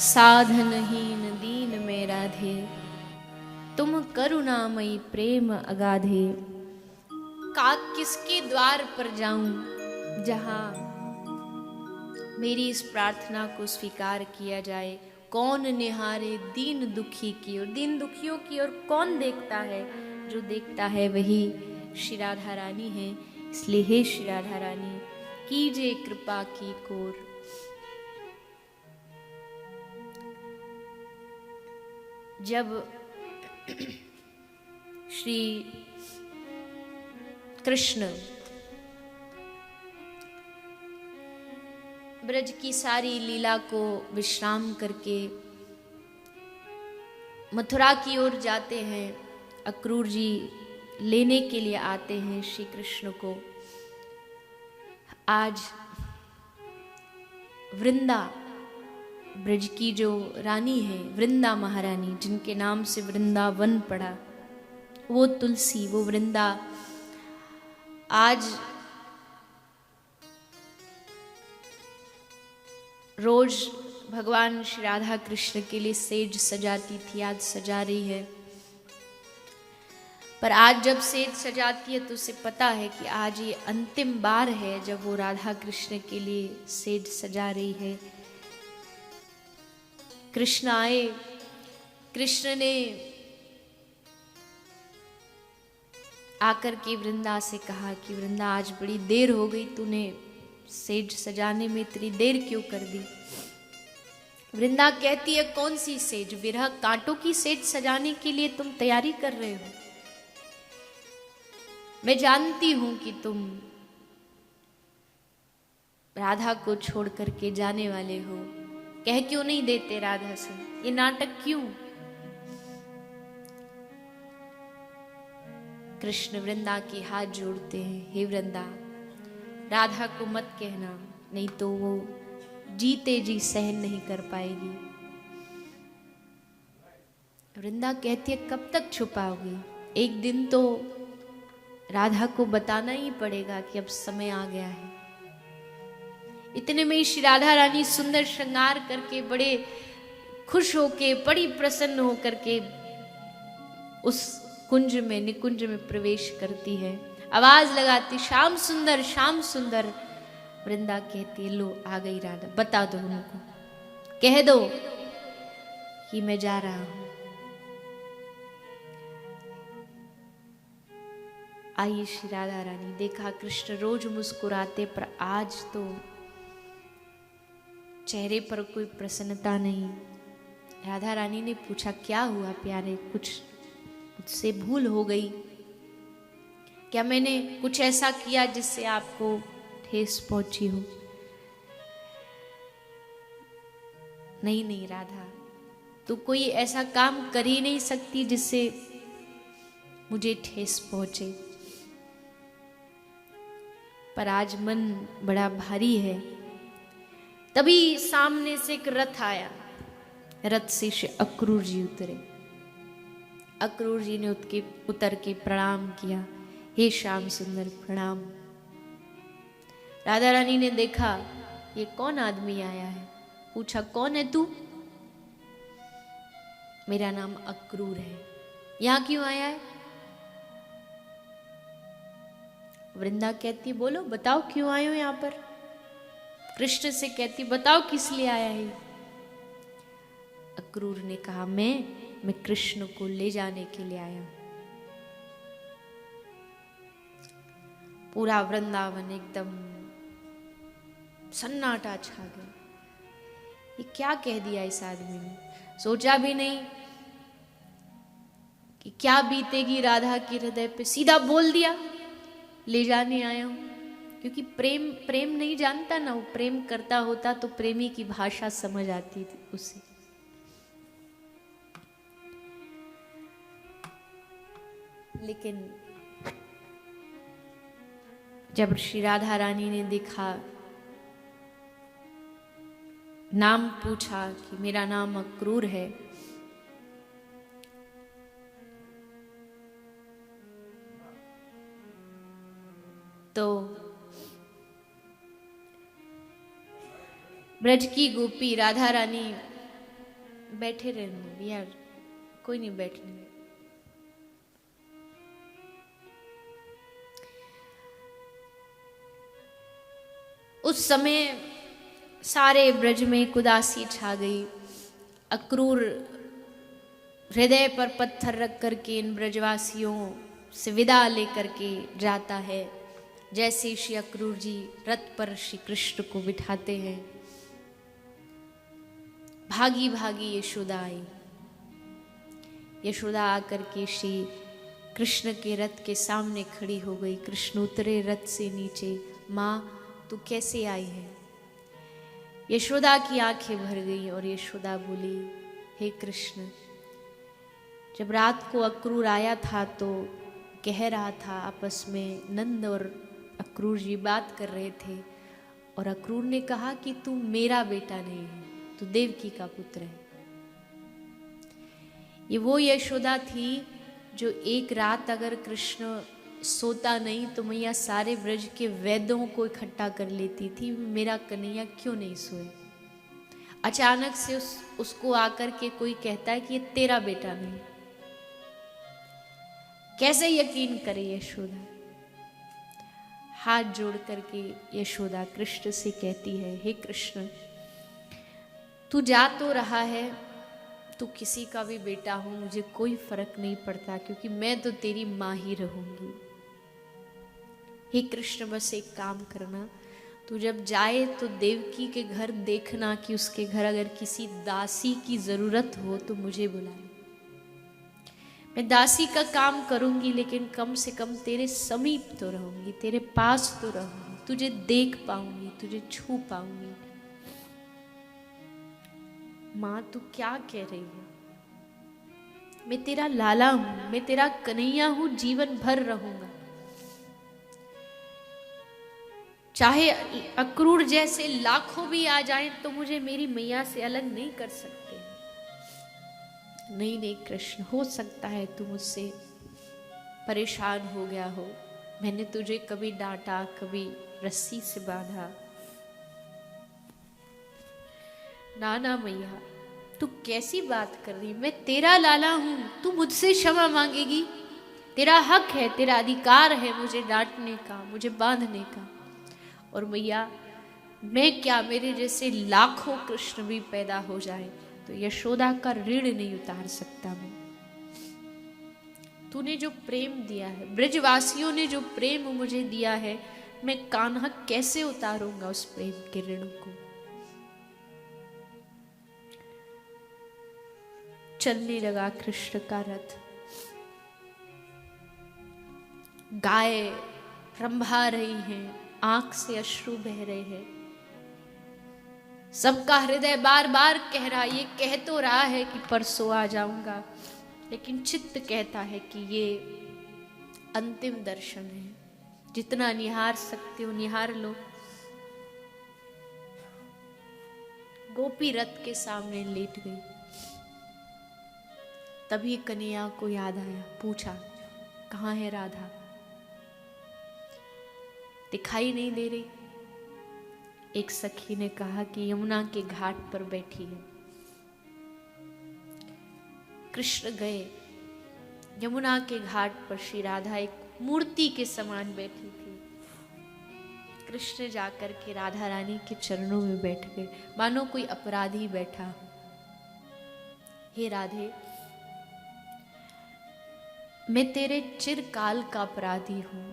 साधनहीन दीन में राधे, तुम करुणामयी प्रेम अगाधे। का किसके द्वार पर जाऊं जहां मेरी इस प्रार्थना को स्वीकार किया जाए। कौन निहारे दीन दुखी की ओर, दीन दुखियों की ओर कौन देखता है? जो देखता है वही श्री राधा रानी है। इसलिए हे श्री राधा रानी, कीजिए कृपा की कोर। जब श्री कृष्ण ब्रज की सारी लीला को विश्राम करके मथुरा की ओर जाते हैं, अक्रूर जी लेने के लिए आते हैं श्री कृष्ण को। आज वृंदा ब्रज की जो रानी है, वृंदा महारानी, जिनके नाम से वृंदावन पड़ा, वो तुलसी, वो वृंदा आज रोज भगवान श्री राधा कृष्ण के लिए सेज सजाती थी, आज सजा रही है। पर आज जब सेज सजाती है तो उसे पता है कि आज ये अंतिम बार है जब वो राधा कृष्ण के लिए सेज सजा रही है। कृष्ण आए, कृष्ण ने आकर के वृंदा से कहा कि वृंदा आज बड़ी देर हो गई, तूने सेज सजाने में इतनी देर क्यों कर दी? वृंदा कहती है कौन सी सेज? विरह कांटों की सेज सजाने के लिए तुम तैयारी कर रहे हो। मैं जानती हूं कि तुम राधा को छोड़ करके जाने वाले हो। कह क्यों नहीं देते राधा से? ये नाटक क्यों? कृष्ण वृंदा के हाथ जोड़ते हैं, हे वृंदा, राधा को मत कहना, नहीं तो वो जीते जी सहन नहीं कर पाएगी। वृंदा कहती है कब तक छुपाओगे? एक दिन तो राधा को बताना ही पड़ेगा कि अब समय आ गया है। इतने में श्री राधा रानी सुंदर श्रृंगार करके, बड़े खुश होके, बड़ी प्रसन्न होकर के उस कुंज में, निकुंज में प्रवेश करती है। आवाज लगाती, श्याम सुंदर, श्याम सुंदर। वृंदा कहती है लो आ गई राधा, बता दो उनको, कह दो कि मैं जा रहा हूं। आई श्री राधा रानी, देखा कृष्ण रोज मुस्कुराते, पर आज तो चेहरे पर कोई प्रसन्नता नहीं। राधा रानी ने पूछा क्या हुआ प्यारे, कुछ मुझसे भूल हो गई क्या? मैंने कुछ ऐसा किया जिससे आपको ठेस पहुंची हो? नहीं नहीं राधा, तू कोई ऐसा काम कर ही नहीं सकती जिससे मुझे ठेस पहुंचे। पर आज मन बड़ा भारी है। तभी सामने से एक रथ आया, रथ से श्री अक्रूर जी उतरे। अक्रूर जी ने उतर के प्रणाम किया, हे श्याम सुंदर प्रणाम। राधा रानी ने देखा ये कौन आदमी आया है, पूछा कौन है तू? मेरा नाम अक्रूर है। यहां क्यों आया है? वृंदा कहती बोलो बताओ क्यों आए हो यहां पर? कृष्ण से कहती बताओ किस लिए आया है? अक्रूर ने कहा मैं कृष्ण को ले जाने के लिए आया हूं। पूरा वृंदावन एकदम सन्नाटा छा गया। ये क्या कह दिया इस आदमी ने? सोचा भी नहीं कि क्या बीतेगी राधा के हृदय पे, सीधा बोल दिया ले जाने आया हूं। क्योंकि प्रेम नहीं जानता ना, वो प्रेम करता होता तो प्रेमी की भाषा समझ आती थी उसे। लेकिन जब श्री राधा रानी ने देखा, नाम पूछा कि मेरा नाम अक्रूर है, तो ब्रज की गोपी राधा रानी बैठे रहने यार, कोई नहीं बैठने। उस समय सारे ब्रज में उदासी छा गई। अक्रूर हृदय पर पत्थर रख करके इन ब्रजवासियों से विदा लेकर के जाता है। जैसे श्री अक्रूर जी रथ पर श्री कृष्ण को बिठाते हैं, भागी भागी यशोदा आई। यशोदा आकर के श्री कृष्ण के रथ के सामने खड़ी हो गई। कृष्ण उतरे रथ से नीचे। माँ तू कैसे आई है? यशोदा की आंखें भर गई और यशोदा बोली, हे कृष्ण, जब रात को अक्रूर आया था तो कह रहा था, आपस में नंद और अक्रूर जी बात कर रहे थे, और अक्रूर ने कहा कि तू मेरा बेटा नहीं है, तू देवकी का पुत्र है। ये वो यशोदा थी जो एक रात अगर कृष्ण सोता नहीं तो मैया सारे ब्रज के वैद्यों को इकट्ठा कर लेती थी, मेरा कन्हैया क्यों नहीं सोए। अचानक से उसको आकर के कोई कहता है कि ये तेरा बेटा नहीं, कैसे यकीन करे यशोदा। हाथ जोड़ करके यशोदा कृष्ण से कहती है, हे कृष्ण, तू जा तो रहा है, तू किसी का भी बेटा हो, मुझे कोई फर्क नहीं पड़ता, क्योंकि मैं तो तेरी माँ ही रहूंगी। हे कृष्ण, बस एक काम करना, तू जब जाए तो देवकी के घर देखना कि उसके घर अगर किसी दासी की जरूरत हो तो मुझे बुलाए। मैं दासी का काम करूंगी, लेकिन कम से कम तेरे समीप तो रहूंगी, तेरे पास तो रहूंगी, तुझे देख पाऊंगी, तुझे छू पाऊंगी। माँ तू क्या कह रही है? मैं तेरा लाला हूं, मैं तेरा कन्हैया हूं, जीवन भर रहूंगा। चाहे अक्रूर जैसे लाखों भी आ जाएं तो मुझे मेरी मैया से अलग नहीं कर सकते। नहीं नहीं कृष्ण, हो सकता है तू मुझसे परेशान हो गया हो, मैंने तुझे कभी डांटा, कभी रस्सी से बांधा। ना ना मैया, तू कैसी बात कर रही? मैं तेरा लाला हूं, तू मुझसे क्षमा मांगेगी? तेरा हक है, तेरा अधिकार है मुझे डांटने का, मुझे बांधने का। और मैया मैं क्या, मेरे जैसे लाखों कृष्ण भी पैदा हो जाए तो यशोदा का ऋण नहीं उतार सकता मैं। तूने जो प्रेम दिया है, ब्रजवासियों ने जो प्रेम मुझे दिया है, मैं कान्हा कैसे उतारूंगा उस प्रेम के ऋण को। चलने लगा कृष्ण का रथ। गाय रंभा रही हैं, आंख से अश्रु बह रहे हैं। सबका हृदय बार बार कह रहा, ये कह तो रहा है कि परसों आ जाऊंगा, लेकिन चित्त कहता है कि ये अंतिम दर्शन है, जितना निहार सकते हो निहार लो। गोपी रथ के सामने लेट गई। तभी कन्हैया को याद आया, पूछा कहाँ है राधा? दिखाई नहीं दे रही। एक सखी ने कहा कि यमुना के घाट पर बैठी है। कृष्ण गए, यमुना के घाट पर श्री राधा एक मूर्ति के समान बैठी थी। कृष्ण जाकर के राधा रानी के चरणों में बैठ गए, मानो कोई अपराधी बैठा हो। हे राधे, मैं तेरे चिरकाल का अपराधी हूं,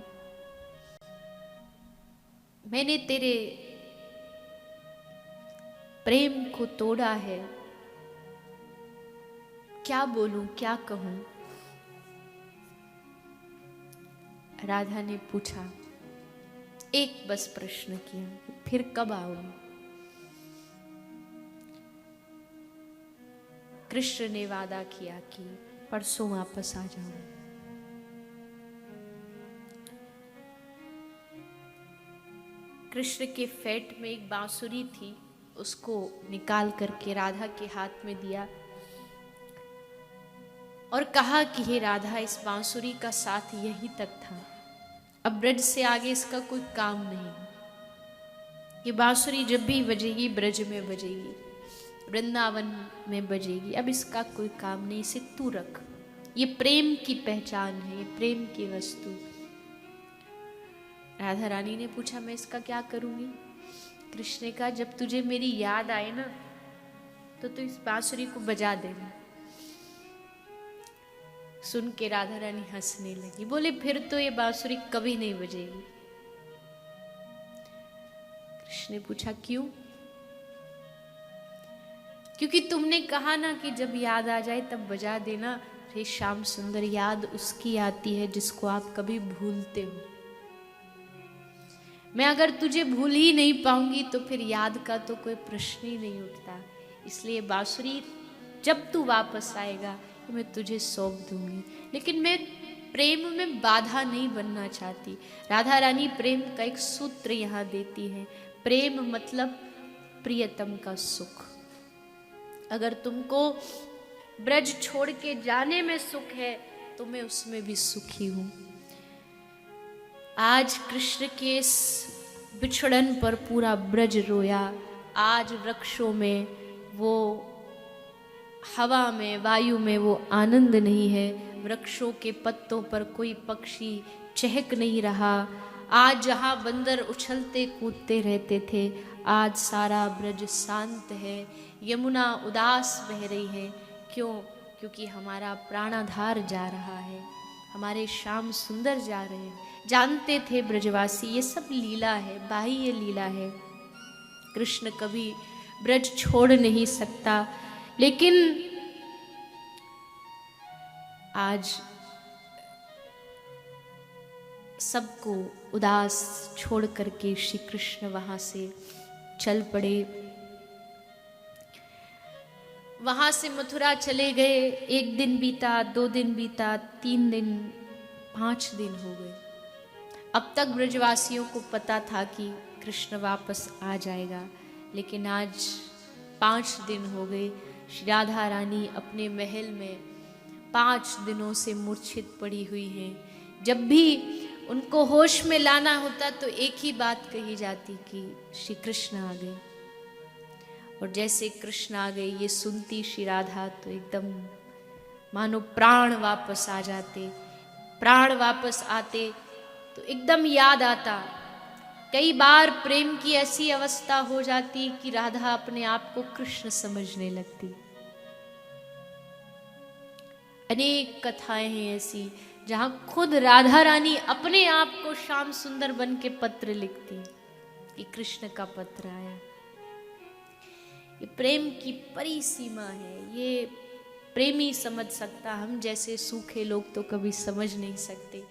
मैंने तेरे प्रेम को तोड़ा है, क्या बोलूं, क्या कहूं? राधा ने पूछा, एक बस प्रश्न किया, फिर कब आओगे? कृष्ण ने वादा किया कि परसों वापस आ जाऊं। कृष्ण के फेट में एक बांसुरी थी, उसको निकाल करके राधा के हाथ में दिया और कहा कि हे राधा, इस बांसुरी का साथ यहीं तक था, अब ब्रज से आगे इसका कोई काम नहीं। ये बांसुरी जब भी बजेगी ब्रज में बजेगी, वृंदावन में बजेगी, अब इसका कोई काम नहीं, इसे तू रख, ये प्रेम की पहचान है, ये प्रेम की वस्तु। राधा रानी ने पूछा मैं इसका क्या करूंगी? कृष्ण ने कहा जब तुझे मेरी याद आए ना तो तू इस बांसुरी को बजा देना। सुन के राधा रानी हंसने लगी, बोले फिर तो ये बांसुरी कभी नहीं बजेगी। कृष्ण ने पूछा क्यों? क्योंकि तुमने कहा ना कि जब याद आ जाए तब बजा देना। हे श्याम सुंदर, याद उसकी आती है जिसको आप कभी भूलते हो। मैं अगर तुझे भूल ही नहीं पाऊंगी तो फिर याद का तो कोई प्रश्न ही नहीं उठता। इसलिए बांसुरी जब तू वापस आएगा मैं तुझे सौंप दूंगी, लेकिन मैं प्रेम में बाधा नहीं बनना चाहती। राधा रानी प्रेम का एक सूत्र यहाँ देती है, प्रेम मतलब प्रियतम का सुख। अगर तुमको ब्रज छोड़ के जाने में सुख है तो मैं उसमें भी सुखी हूं। आज कृष्ण के इस बिछड़न पर पूरा ब्रज रोया। आज वृक्षों में वो, हवा में, वायु में वो आनंद नहीं है। वृक्षों के पत्तों पर कोई पक्षी चहक नहीं रहा। आज जहाँ बंदर उछलते कूदते रहते थे, आज सारा ब्रज शांत है। यमुना उदास बह रही है। क्यों? क्योंकि हमारा प्राणाधार जा रहा है, हमारे श्याम सुंदर जा रहे हैं। जानते थे ब्रजवासी ये सब लीला है, बाह्य लीला है, कृष्ण कभी ब्रज छोड़ नहीं सकता। लेकिन आज सबको उदास छोड़ करके श्री कृष्ण वहां से चल पड़े। वहां से मथुरा चले गए। 1 दिन बीता, 2 दिन बीता, 3 दिन, 5 दिन हो गए। अब तक ब्रजवासियों को पता था कि कृष्ण वापस आ जाएगा, लेकिन आज 5 दिन हो गए। श्री राधा रानी अपने महल में 5 दिनों से मूर्छित पड़ी हुई हैं। जब भी उनको होश में लाना होता तो एक ही बात कही जाती कि श्री कृष्ण आ गए। और जैसे कृष्ण आ गए ये सुनती श्री राधा तो एकदम मानो प्राण वापस आ जाते। प्राण वापस आते तो एकदम याद आता। कई बार प्रेम की ऐसी अवस्था हो जाती कि राधा अपने आप को कृष्ण समझने लगती। अनेक कथाएं हैं ऐसी जहां खुद राधा रानी अपने आप को श्याम सुंदर बन के पत्र लिखती कि कृष्ण का पत्र आया। ये प्रेम की परिसीमा है, ये प्रेमी समझ सकता, हम जैसे सूखे लोग तो कभी समझ नहीं सकते।